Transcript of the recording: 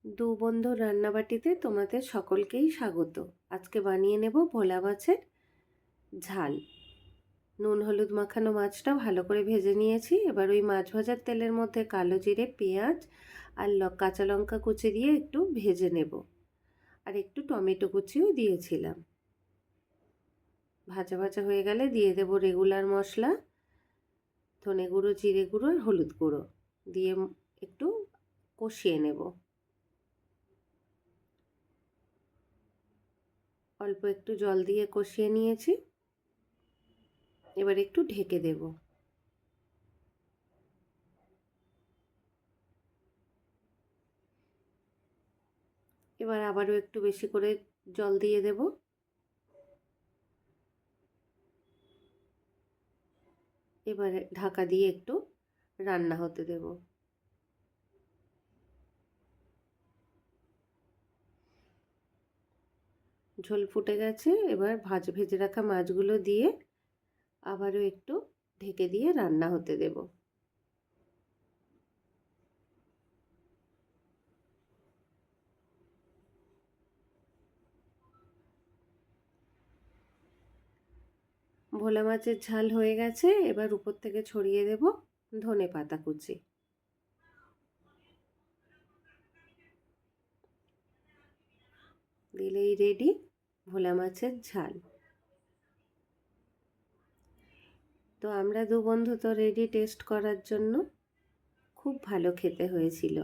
দু বন্ধুর রান্নাবাটিতে তোমাদের সকলকেই স্বাগত। আজকে বানিয়ে নেব ভোলা মাছের ঝাল। নুন হলুদ মাখানো মাছটা ভালো করে ভেজে নিয়েছি। এবার ওই মাছ ভাজার তেলের মধ্যে কালো জিরে, পেঁয়াজ আর কাঁচা লঙ্কা কুচি দিয়ে একটু ভেজে নেব। আর একটু টমেটো কুচিও দিয়েছিলাম। ভাজা ভাজা হয়ে গেলে দিয়ে দেব রেগুলার মশলা, ধনে গুঁড়ো, জিরে গুঁড়ো আর হলুদ গুঁড়ো দিয়ে একটু কষিয়ে নেব। অল্প একটু জল দিয়ে কষিয়ে নিয়েছি। এবার একটু ঢেকে দেব। এবার আবারও একটু বেশি করে জল দিয়ে দেব। এবারে ঢাকা দিয়ে একটু রান্না হতে দেব। ঝোল ফুটে গেছে। এবার ভেজে রাখা মাছগুলো দিয়ে আবারও একটু ঢেকে দিয়ে রান্না হতে দেব। ভোলা মাছের ঝাল হয়ে গেছে। এবার উপর থেকে ছড়িয়ে দেব ধনে পাতা কুচি। দিলেই রেডি ভোলা মাছের ঝাল। তো আমরা দু বন্ধু তো রেডি টেস্ট করার জন্য। খুব ভালো খেতে হয়েছিল।